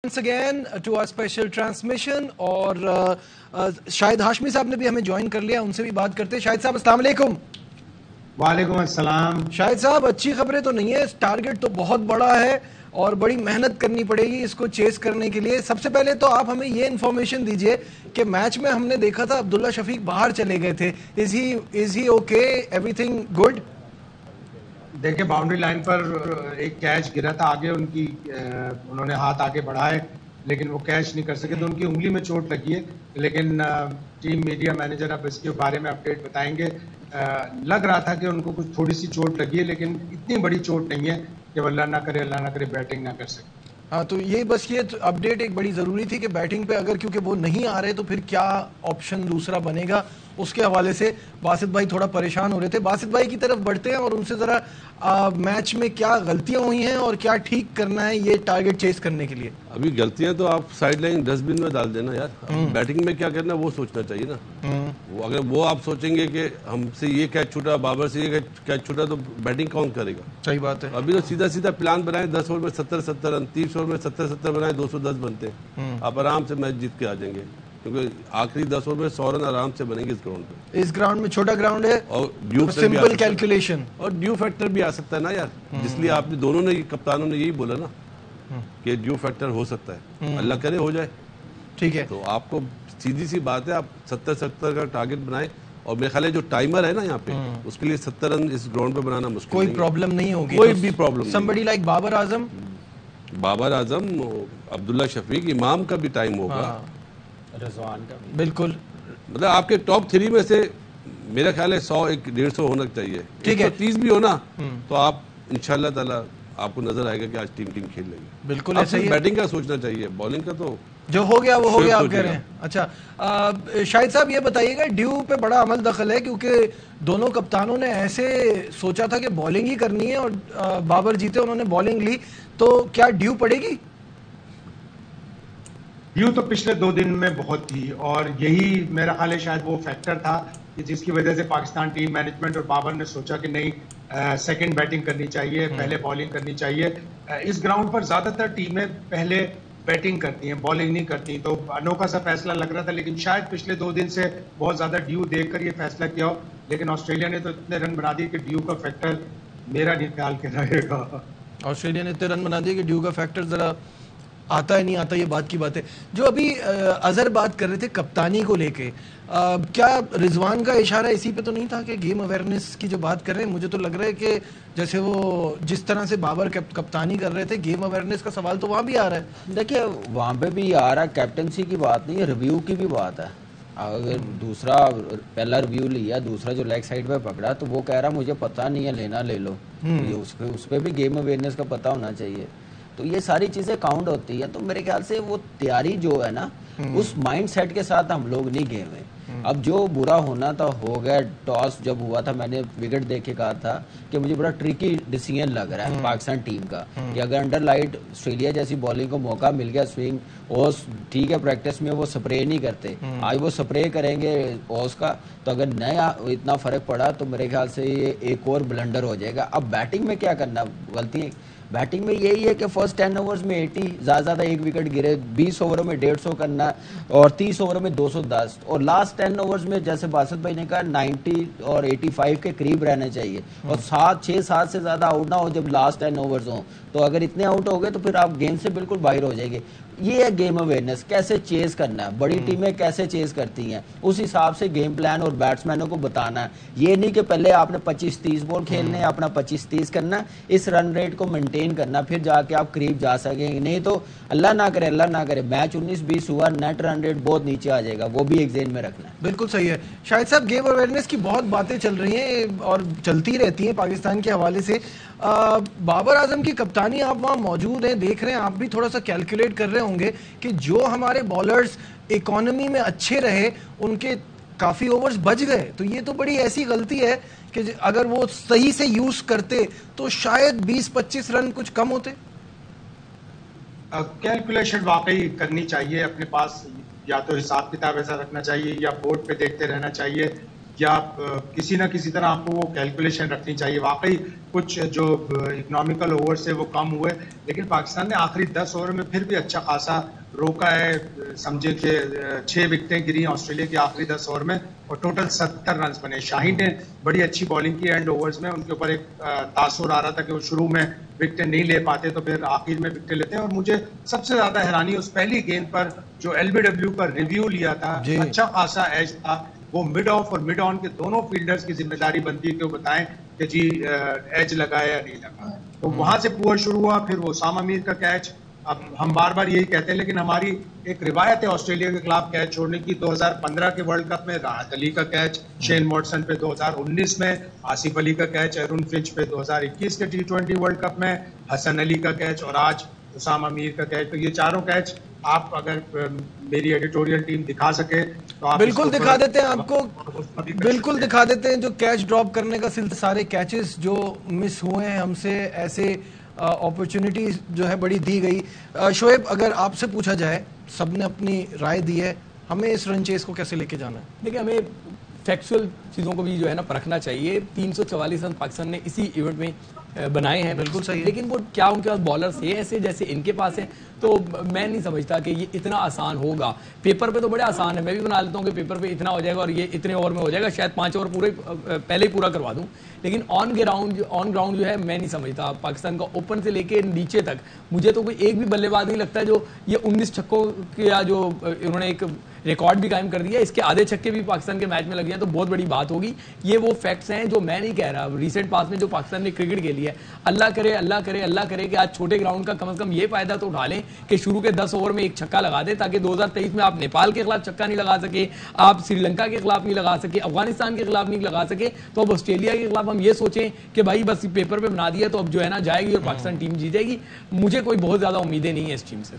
once again to our special transmission اور شاہد ہاشمی صاحب نے بھی ہمیں جوائن کر لیا, ان سے بھی بات کرتے ہیں. شاہد صاحب السلام علیکم. وعلیکم السلام. شاہد صاحب اچھی خبریں تو نہیں ہے, ٹارگٹ تو بہت بڑا ہے اور بڑی محنت کرنی پڑے گی اس کو چیز کرنے کے لیے. سب سے پہلے تو آپ ہمیں یہ انفارمیشن دیجئے کہ میچ میں ہم نے دیکھا تھا عبداللہ شفیق باہر چلے گئے تھے, is he okay, everything good؟ دیکھیں باؤنڈری لائن پر ایک کیچ گرا تھا, آگے انہوں نے ہاتھ آگے بڑھائے لیکن وہ کیچ نہیں کر سکے, تو ان کی انگلی میں چوٹ لگی ہے. لیکن ٹیم میڈیا مینیجر اب اس کے بارے میں اپڈیٹ بتائیں گے. لگ رہا تھا کہ ان کو کچھ تھوڑی سی چوٹ لگی ہے لیکن اتنی بڑی چوٹ نہیں ہے کہ اللہ نہ کرے بیٹنگ نہ کر سکے. ہاں تو یہ بس یہ اپڈیٹ ایک بڑی ضروری تھی کہ بیٹنگ پہ اگر کیونکہ وہ نہیں آ رہے تو پھر کیا آپشن دوسرا بنے گا, اس کے حوالے سے باسط بھائی تھوڑا پریشان ہو رہے تھے. باسط بھائی کی طرف بڑھتے ہیں اور ان سے ذرا میچ میں کیا غلطیاں ہوئی ہیں اور کیا ٹھیک کرنا ہے یہ ٹارگٹ چیز کرنے کے لیے. ابھی غلطیاں تو آپ سائڈ لائن ڈسٹ بن میں ڈال دینا یار, بیٹنگ میں کیا کرنا وہ سوچنا چاہیے نا. اگر وہ آپ سوچیں گے کہ ہم سے یہ کیچ چھوٹا, بابر سے یہ کیچ چھوٹا, تو بیٹنگ کون کرے گا؟ صحیح بات ہے. ابھی تو سیدھا پلان بنائیں, 10 اوور میں 70 رن, 30 اوور میں 70 بنائیں, 210 بنتے ہیں, آپ آرام سے میچ جیت کے آ جائیں گے. کیونکہ آخری 10 اوور میں 100 رن آرام سے بنے گے اس گراؤنڈ پہ. اس گراؤنڈ میں چھوٹا گراؤنڈ ہے اور ڈیو سمپل کیلکولیشن اور ڈیو فیکٹر بھی آ سکتا ہے نا یار, جس لیے آپ نے دونوں نے کپتانوں نے یہی بولا نا کہ ڈیو فیکٹر ہو سکتا ہے, اللہ کرے ہو جائے. ٹھیک ہے, تو آپ کو سیدھی سی بات ہے, آپ 70 کا ٹارگٹ بنائیں. اور میرے خیال ہے جو ٹائمر ہے نا یہاں پہ, اس کے لیے 70 رن اس گراؤنڈ پہ بنانا مشکل, کوئی پرابلم نہیں ہوگی, کوئی بھی problem. somebody like Babar Azam, عبداللہ شفیق, امام کا بھی ٹائم ہوگا, رضوان کا بالکل. مطلب آپ کے ٹاپ 3 میں سے میرا خیال ہے 100 150 ہونا چاہیے. 130 بھی ہونا تو آپ انشاءاللہ تعالی آپ کو نظر آئے گا کہ آج ٹیم کھیل رہی ہے. بالکل ایسا ہی. بیٹنگ کا سوچنا چاہیے, بالنگ کا تو جو ہو گیا وہ ہو گیا آپ کہہ رہے ہیں. اچھا شاہد صاحب یہ بتائیے گا, ڈیو پہ بڑا عمل دخل ہے کیونکہ دونوں کپتانوں نے ایسے سوچا تھا کہ بالنگ ہی کرنی ہے اور بابر جیتے, انہوں نے بالنگ لی, تو کیا ڈیو پڑے گی؟ ڈیو تو پچھلے 2 دن میں بہت تھی, اور یہی میرا خیال ہے شاید وہ فیکٹر تھا کہ جس کی وجہ سے پاکستان ٹیم مینجمنٹ اور بابر نے سوچا کہ نہیں سیکنڈ بیٹنگ کرنی چاہیے, پہلے بالنگ کرنی چاہیے. اس گراؤنڈ پر زیادہ تر ٹیمیں پہلے بیٹنگ کرتی ہیں, بالنگ نہیں کرتی, تو انوکھا سا فیصلہ لگ رہا تھا. لیکن شاید پچھلے 2 دن سے بہت زیادہ ڈیو دیکھ کر یہ فیصلہ کیا ہو, لیکن آسٹریلیا نے تو اتنے رن بنا دیے کہ ڈیو کا فیکٹر میرا نہیں خیال کے رہے گا. آسٹریلیا نے اتنے رن بنا دیے کہ ڈیو کا فیکٹر ذرا آتا ہے نہیں آتا, یہ بات کی بات ہے. جو ابھی اظہر بات کر رہے تھے کپتانی کو لے کے, کیا رضوان کا اشارہ اسی پہ تو نہیں تھا کہ گیم اویئرنیس کی جو بات کر رہے ہیں؟ مجھے تو لگ رہا ہے کہ جیسے وہ جس طرح سے بابر کپتانی کر رہے تھے, گیم اویئرنیس کا سوال تو وہاں بھی آ رہا ہے. دیکھیے وہاں پہ بھی آ رہا ہے, کیپٹنسی کی بات نہیں ہے, ریویو کی بھی بات ہے. اگر دوسرا پہلا ریویو لیا, دوسرا جو لیگ سائڈ پہ پکڑا, تو وہ کہہ رہا مجھے پتہ نہیں ہے, لینا لے لو. اس پہ بھی گیم اویئرنیس کا پتہ ہونا چاہیے. تو یہ ساری چیزیں کاؤنٹ ہوتی ہیں. تو میرے خیال سے وہ تیاری جو ہے نا, اس مائنڈ سیٹ کے ساتھ ہم لوگ نہیں گئے ہوئے. اب جو برا ہونا تھا ہو گیا. ٹاس جب ہوا تھا میں نے وکٹ دیکھ کے کہا تھا کہ مجھے بڑا ٹریکی ڈیسیژن لگ رہا ہے پاکستان ٹیم کا, کہ اگر انڈر لائٹ آسٹریلیا جیسی بالنگ کو موقع مل گیا سوئنگ اوس, ٹھیک ہے پریکٹس میں وہ سپرے نہیں کرتے, آج وہ سپرے کریں گے اوس کا, تو اگر نیا اتنا فرق پڑا تو میرے خیال سے یہ ایک اور بلنڈر ہو جائے گا. اب بیٹنگ میں کیا کرنا, غلطی بیٹنگ میں یہی ہے کہ فرسٹ 10 اوورز میں 80 زیادہ ایک وکٹ گرے, 20 اووروں میں 150 کرنا, اور 30 اووروں میں 210, اور لاسٹ 10 اوورز میں جیسے باسط بھائی نے کہا 90 اور 85 کے قریب رہنا چاہیے, اور 6-7 سے زیادہ آؤٹ نہ ہو جب لاسٹ 10 اوورز ہوں. تو اگر اتنے آؤٹ ہو گئے تو پھر آپ گیم سے بالکل باہر ہو جائیں گے. یہ ہے گیم اویئرنیس, کیسے چیز کرنا ہے, بڑی ٹیمیں کیسے چیز کرتی ہیں, اس حساب سے گیم پلان اور بیٹسمینوں کو بتانا ہے. یہ نہیں کہ پہلے آپ نے 25-30 بال کھیلنے, اپنا 25-30 کرنا, اس رن ریٹ کو مینٹین کرنا, پھر جا کے آپ قریب جا سکیں گے. نہیں تو اللہ نہ کرے میچ 19-20 ہوا, نیٹ رن ریٹ بہت نیچے آ جائے گا. وہ بھی ایک ذہن میں رکھنا ہے. بالکل صحیح ہے. شاہد صاحب گیم اویئرنیس کی بہت باتیں چل رہی ہیں اور چلتی رہتی ہیں پاکستان کے حوالے سے. بابر اعظم کی کپتانی, آپ وہاں موجود ہیں, دیکھ رہے ہیں, آپ بھی تھوڑا سا کیلکولیٹ کر رہے ہوں گے کہ جو ہمارے بالرز اکانومی میں اچھے رہے ان کے کافی اوورز بچ گئے. تو یہ تو بڑی ایسی غلطی ہے کہ اگر وہ صحیح سے یوز کرتے تو شاید 20-25 رن کچھ کم ہوتے. کیلکولیشن واقعی کرنی چاہیے اپنے پاس, یا تو حساب کتاب ایسا رکھنا چاہیے یا بورڈ پہ دیکھتے رہنا چاہیے یا کسی نہ کسی طرح آپ کو وہ کیلکولیشن رکھنی چاہیے. واقعی کچھ جو اکنامیکل اوور سے وہ کم ہوئے, لیکن پاکستان نے آخری 10 اوور میں پھر بھی اچھا خاصا روکا ہے. سمجھے کہ 6 وکٹیں گری ہیں آسٹریلیا کی آخری 10 اوور میں اور ٹوٹل 70 رنز بنے. شاہین نے بڑی اچھی بالنگ کی اینڈ اوورز میں, ان کے اوپر ایک تاثر آ رہا تھا کہ وہ شروع میں وکٹیں نہیں لے پاتے تو پھر آخر میں وکٹیں لیتے ہیں. اور مجھے سب سے زیادہ حیرانی اس پہلی گیند پر جو LBW کا ریویو لیا تھا, اچھا خاصا ایج تھا, وہ مڈ آف اور مڈ آن کے دونوں فیلڈرز کی ذمہ داری بنتی ہے کہ وہ بتائیں کہ جی ایج لگا ہے یا نہیں لگا. تو وہاں سے پور شروع ہوا, پھر وہ اسامہ میر کا کیچ. اب ہم بار بار یہی کہتے ہیں لیکن ہماری ایک روایت ہے آسٹریلیا کے خلاف کیچ چھوڑنے کی. 2015 کے ورلڈ کپ میں راحت علی کا کیچ, شین واٹسن پہ 2019 میں, آصف علی کا کیچ ایرون فنچ پہ 2021 کے T20 ورلڈ کپ میں, حسن علی کا کیچ اور آج اسامہ میر کا کیچ. تو یہ چاروں کیچ آپ اگر میری ایڈیٹوریل ٹیم دکھا سکے تو آپ بالکل دکھا دیتے ہیں آپ کو, بالکل دکھا دیتے ہیں جو کیچ ڈراپ کرنے کا سلسلہ, سارے کیچز جو مس ہوئے ہیں ہم سے, ایسے اپرچونٹی جو ہے بڑی دی گئی. شعیب اگر آپ سے پوچھا جائے, سب نے اپنی رائے دی ہے, ہمیں اس رن چیز کو کیسے لے کے جانا ہے؟ دیکھیں ہمیں فیکچوئل چیزوں کو بھی جو ہے نا پرکھنا چاہیے. 344 رن پاکستان نے اسی ایونٹ میں بنائے ہیں, بالکل صحیح, لیکن وہ کیا ان کے پاس بالرز ہیں ایسے جیسے ان کے پاس ہیں؟ تو میں نہیں سمجھتا کہ یہ اتنا آسان ہوگا. پیپر پہ تو بڑے آسان ہے, میں بھی بنا لیتا ہوں کہ پیپر پہ اتنا ہو جائے گا اور یہ اتنے اوور میں ہو جائے گا, شاید 5 اوور پورے پہلے ہی پورا کروا دوں. لیکن آن گراؤنڈ جو ہے میں نہیں سمجھتا. پاکستان کا اوپن سے لے کے نیچے تک مجھے تو کوئی ایک بھی بلے باز نہیں لگتا جو یہ 19 چھکوں کا جو انہوں نے ایک ریکارڈ بھی قائم کر دیا, اس کے آدھے چھکے بھی پاکستان کے میچ میں لگ جائیں تو بہت بڑی بات ہوگی. یہ وہ فیکٹس ہیں جو میں نہیں کہہ رہا. ریسنٹ پاس میں جو پاکستان نے کرکٹ کھیلی ہے, اللہ کرے کہ آج چھوٹے گراؤنڈ کا کم از کم یہ فائدہ تو اٹھا لیں کہ شروع کے 10 اوور میں ایک چھکا لگا دیں, تاکہ 2023 میں آپ نیپال کے خلاف چھکا نہیں لگا سکے, آپ سری لنکا کے خلاف نہیں لگا سکے, افغانستان کے خلاف نہیں لگا سکے, تو اب آسٹریلیا کے خلاف ہم یہ سوچیں کہ بھائی بس پیپر پہ بنا دیا تو اب جو ہے نا جائے گی اور پاکستان ٹیم جیتے گی. مجھے کوئی بہت زیادہ امیدیں نہیں ہیں اس ٹیم سے.